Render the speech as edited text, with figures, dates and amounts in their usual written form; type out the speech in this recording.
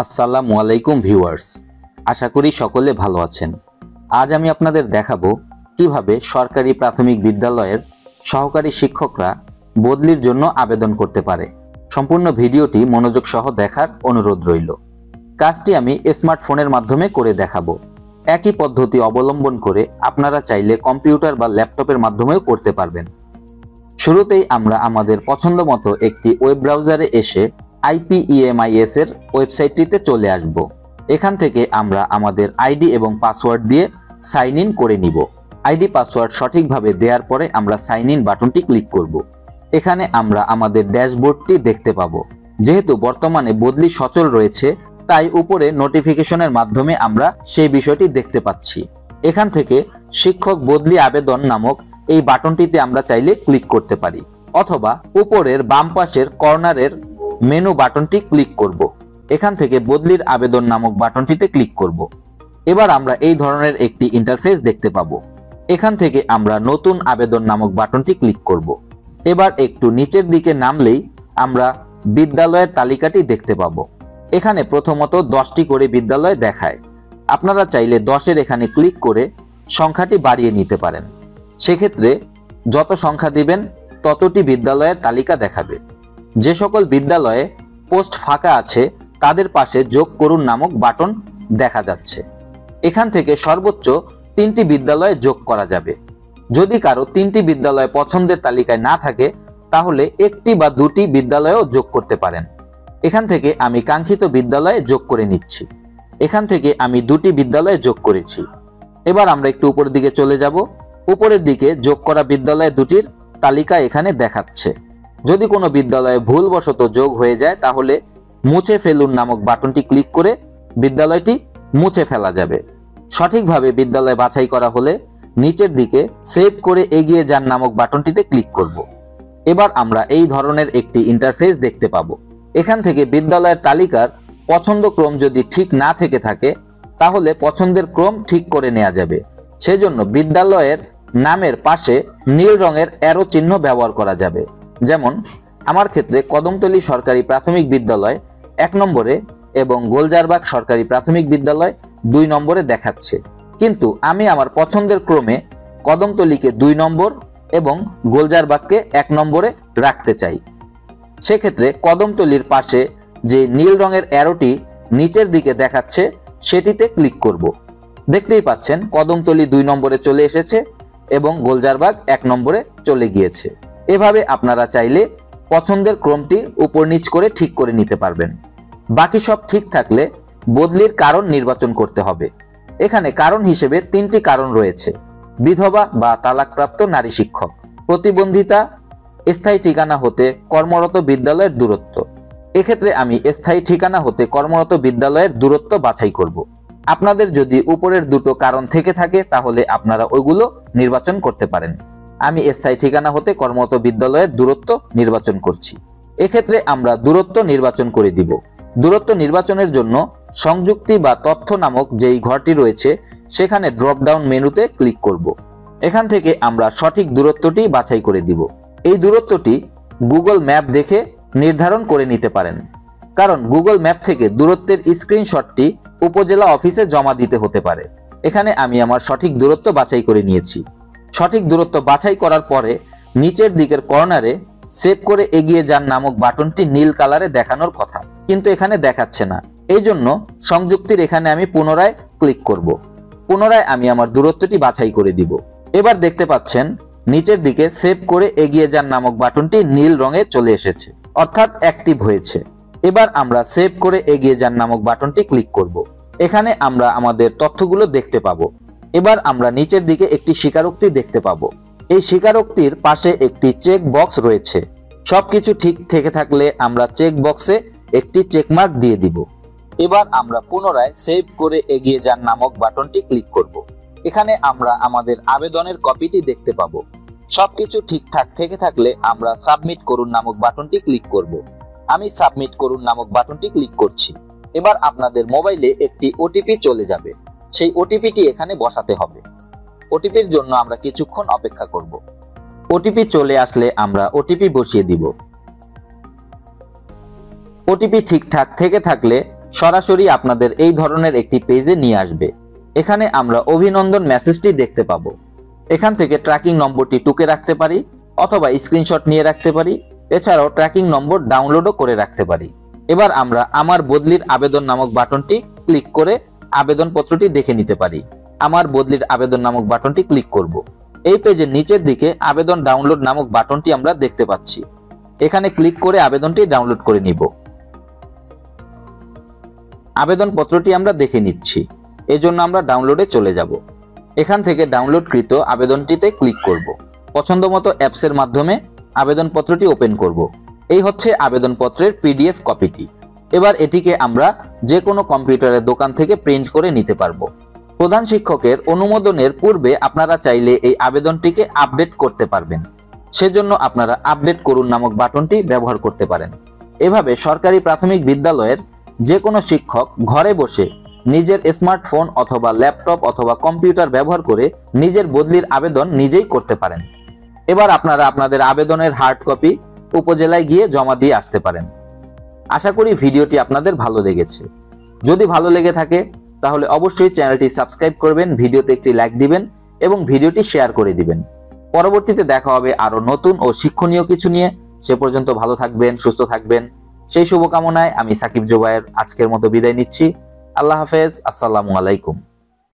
আসসালামু আলাইকুম ভিউয়ার্স, আশা করি সকলে ভালো আছেন। আজ আমি আপনাদের দেখাবো কিভাবে সরকারি প্রাথমিক বিদ্যালয়ের সহকারী শিক্ষকরা বদলির জন্য আবেদন করতে পারে। সম্পূর্ণ ভিডিওটি মনোযোগ সহ দেখার অনুরোধ রইল। কাজটি আমি স্মার্টফোনের মাধ্যমে করে দেখাবো। একই পদ্ধতি অবলম্বন করে আপনারা চাইলে কম্পিউটার বা ল্যাপটপের মাধ্যমেও করতে পারবেন। শুরুতেই আমরা আমাদের পছন্দ মতো একটি ওয়েব ব্রাউজারে এসে IPEMIS এর ওয়েবসাইটটিতে চলে আসব। এখান থেকে আমরা আমাদের আইডি এবং পাসওয়ার্ড দিয়ে সাইন ইন করে নিব। আইডি পাসওয়ার্ড সঠিকভাবে দেওয়ার পরে আমরা সাইন ইন বাটনটি ক্লিক করব। এখানে আমরা আমাদের ড্যাশবোর্ডটি দেখতে পাবো। যেহেতু বর্তমানে বদলি সচল রয়েছে, তাই উপরে নোটিফিকেশনের মাধ্যমে আমরা সেই বিষয়টি দেখতে পাচ্ছি। এখান থেকে শিক্ষক বদলি আবেদন নামক এই বাটনটিতে আমরা চাইলে ক্লিক করতে পারি, অথবা উপরের বাম পাশের কর্নারের মেনু বাটনটি ক্লিক করব। এখান থেকে বদলির আবেদন নামক বাটনটিতে ক্লিক করব। এবার আমরা এই ধরনের একটি ইন্টারফেস দেখতে পাবো। এখান থেকে আমরা নতুন আবেদন নামক বাটনটি ক্লিক করব। এবার একটু নিচের দিকে নামলেই আমরা বিদ্যালয়ের তালিকাটি দেখতে পাবো। এখানে প্রথমত 10টি করে বিদ্যালয় দেখায়। আপনারা চাইলে 10-এর এখানে ক্লিক করে সংখ্যাটি বাড়িয়ে নিতে পারেন। সেক্ষেত্রে যত সংখ্যা দিবেন ততটি বিদ্যালয়ের তালিকা দেখাবে। যে সকল বিদ্যালয়ে পোস্ট ফাঁকা আছে তাদের পাশে যোগ করুন নামক বাটন দেখা যাচ্ছে। এখান থেকে সর্বোচ্চ 3টি বিদ্যালয়ে যোগ করা যাবে। যদি কারো 3টি বিদ্যালয় পছন্দের তালিকায় না থাকে তাহলে 1টি বা 2টি বিদ্যালয়েও যোগ করতে পারেন। এখান থেকে আমি কাঙ্ক্ষিত বিদ্যালয়ে যোগ করে নিচ্ছি। এখান থেকে আমি 2টি বিদ্যালয়ে যোগ করেছি। এবার আমরা একটু উপরের দিকে চলে যাব। উপরের দিকে যোগ করা বিদ্যালয় দুটির তালিকা এখানে দেখাচ্ছে। যদি কোনো বিদ্যালয়ে ভুলবশত যোগ হয়ে যায় তাহলে মুছে ফেলুন নামক বাটনটি ক্লিক করে বিদ্যালয়টি মুছে ফেলা যাবে। সঠিকভাবে বিদ্যালয় বাছাই করা হলে নিচের দিকে সেভ করে এগিয়ে যান নামক বাটনটিতে ক্লিক করব। এবার আমরা এই ধরনের একটি ইন্টারফেস দেখতে পাবো। এখান থেকে বিদ্যালয়ের তালিকার পছন্দ ক্রম যদি ঠিক না থেকে থাকে তাহলে পছন্দের ক্রম ঠিক করে নেওয়া যাবে। সেজন্য বিদ্যালয়ের নামের পাশে নীল রঙের অ্যারো চিহ্ন ব্যবহার করা যাবে। যেমন আমার ক্ষেত্রে কদমতলী সরকারি প্রাথমিক বিদ্যালয় 1 নম্বরে এবং গোলজারবাগ সরকারি প্রাথমিক বিদ্যালয় 2 নম্বরে দেখাচ্ছে, কিন্তু আমি আমার পছন্দের ক্রমে কদমতলীকে 2 নম্বর এবং গোলজারবাগকে 1 নম্বরে রাখতে চাই। সেক্ষেত্রে কদমতলীর পাশে যে নীল রঙের অ্যারোটি নিচের দিকে দেখাচ্ছে সেটিতে ক্লিক করব। দেখতেই পাচ্ছেন কদমতলী 2 নম্বরে চলে এসেছে এবং গোলজারবাগ 1 নম্বরে চলে গিয়েছে। এভাবে আপনারা চাইলে পছন্দের ক্রমটি উপর নিচ করে ঠিক করে নিতে পারবেন। বাকি সব ঠিক থাকলে বদলির কারণ নির্বাচন করতে হবে। এখানে কারণ হিসেবে 3টি কারণ রয়েছে: বিধবা বা তালাকপ্রাপ্ত নারী শিক্ষক, প্রতিবন্ধিতা, স্থায়ী ঠিকানা হতে কর্মরত বিদ্যালয়ের দূরত্ব। এক্ষেত্রে আমি স্থায়ী ঠিকানা হতে কর্মরত বিদ্যালয়ের দূরত্ব বাছাই করব। আপনাদের যদি উপরের দুটো কারণ থেকে থাকে তাহলে আপনারা ওইগুলো নির্বাচন করতে পারেন। আমি স্থায়ী ঠিকানা হতে কর্মরত বিদ্যালয়ের দূরত্ব নির্বাচন করছি। এক্ষেত্রে আমরা দূরত্ব নির্বাচন করে দিব। দূরত্ব নির্বাচনের জন্য সংযুক্তি বা তথ্য নামক যেই ঘরটি রয়েছে সেখানে ড্রপ ডাউন মেনুতে ক্লিক করব। এখান থেকে আমরা সঠিক দূরত্বটি বাছাই করে দিব। এই দূরত্বটি গুগল ম্যাপ দেখে নির্ধারণ করে নিতে পারেন, কারণ গুগল ম্যাপ থেকে দূরত্বের স্ক্রিনশটটি উপজেলা অফিসে জমা দিতে হতে পারে। এখানে আমি আমার সঠিক দূরত্ব বাছাই করে নিয়েছি। সঠিক দূরত্ব বাছাই করার পরে নিচের দিকের কর্নারে সেভ করে এগিয়ে যান নামক বাটনটি নীল কালারে দেখানোর কথা, কিন্তু এখানে দেখাচ্ছে না। এই জন্য সংযুক্তির এখানে আমি পুনরায় ক্লিক করব। পুনরায় আমি আমার দূরত্বটি বাছাই করে দিব। এবার দেখতে পাচ্ছেন নিচের দিকে সেভ করে এগিয়ে যান নামক বাটনটি নীল রঙে চলে এসেছে, অর্থাৎ অ্যাক্টিভ হয়েছে। এবার আমরা সেভ করে এগিয়ে যান নামক বাটনটি ক্লিক করব। এখানে আমরা আমাদের তথ্যগুলো দেখতে পাবো। এবার আমরা নিচের দিকে একটি স্বীকারোক্তি দেখতে পাবো। এই স্বীকারোক্তির পাশে একটি চেক বক্স রয়েছে। সবকিছু ঠিক থেকে থাকলে আমরা চেক বক্সে একটি চেকমার্ক দিয়ে দিব। এবার আমরা পুনরায় সেভ করে এগিয়ে যান নামক বাটনটি ক্লিক করব। এখানে আমরা আমাদের আবেদনের কপিটি দেখতে পাবো। সবকিছু ঠিকঠাক থেকে থাকলে আমরা সাবমিট করুন নামক বাটনটি ক্লিক করব। আমি সাবমিট করুন নামক বাটনটি ক্লিক করছি। এবার আপনাদের মোবাইলে একটি ওটিপি চলে যাবে। সেই ওটিপিটি এখানে বসাতে হবে। ওটিপির জন্য আমরা কিছুক্ষণ অপেক্ষা করব। ওটিপি চলে আসলে আমরা ওটিপি বসিয়ে দিব। ওটিপি ঠিকঠাক থেকে থাকলে সরাসরি আপনাদের এই ধরনের একটি পেজে নিয়ে আসবে। এখানে আমরা অভিনন্দন মেসেজটি দেখতে পাবো। এখান থেকে ট্র্যাকিং নম্বরটি টুকে রাখতে পারি অথবা স্ক্রিনশট নিয়ে রাখতে পারি। এছাড়াও ট্র্যাকিং নম্বর ডাউনলোডও করে রাখতে পারি। এবার আমরা আমার বদলির আবেদন নামক বাটনটি ক্লিক করে আবেদনপত্রটি দেখে নিতে পারি। আমার বদলির আবেদন নামক বাটনটি ক্লিক করব। এই পেজের নিচের দিকে আবেদন ডাউনলোড নামক বাটনটি আমরা দেখতে পাচ্ছি। এখানে ক্লিক করে আবেদনটি ডাউনলোড করে নিব। আবেদনপত্রটি আমরা দেখে নিচ্ছি, এজন্য আমরা ডাউনলোডে চলে যাব। এখান থেকে ডাউনলোডকৃত আবেদনটিতে ক্লিক করব। পছন্দমতো অ্যাপসের মাধ্যমে আবেদনপত্রটি ওপেন করব। এই হচ্ছে আবেদনপত্রের পিডিএফ কপিটি। এবার এটিকে আমরা যে কোনো কম্পিউটারের দোকান থেকে প্রিন্ট করে নিতে পারবো। প্রধান শিক্ষকের অনুমোদনের পূর্বে আপনারা চাইলে এই আবেদনটিকে আপডেট করতে পারবেন। সেজন্য আপনারা আপডেট করুন নামক বাটনটি ব্যবহার করতে পারেন। এভাবে সরকারি প্রাথমিক বিদ্যালয়ের যে কোনো শিক্ষক ঘরে বসে নিজের স্মার্টফোন অথবা ল্যাপটপ অথবা কম্পিউটার ব্যবহার করে নিজের বদলির আবেদন নিজেই করতে পারেন। এবার আপনারা আপনাদের আবেদনের হার্ড কপি উপজেলায় গিয়ে জমা দিয়ে আসতে পারেন। আশা করি ভিডিওটি আপনাদের ভালো লেগেছে। যদি ভালো লেগে থাকে তাহলে অবশ্যই চ্যানেলটি সাবস্ক্রাইব করবেন, ভিডিওতে একটি লাইক দিবেন এবং ভিডিওটি শেয়ার করে দিবেন। পরবর্তীতে দেখা হবে আরো নতুন ও শিক্ষণীয় কিছু নিয়ে। সে পর্যন্ত ভালো থাকবেন, সুস্থ থাকবেন, সেই শুভকামনায় আমি সাকিব জুবায়ের আজকের মতো বিদায় নিচ্ছি। আল্লাহ হাফেজ। আসসালামু আলাইকুম।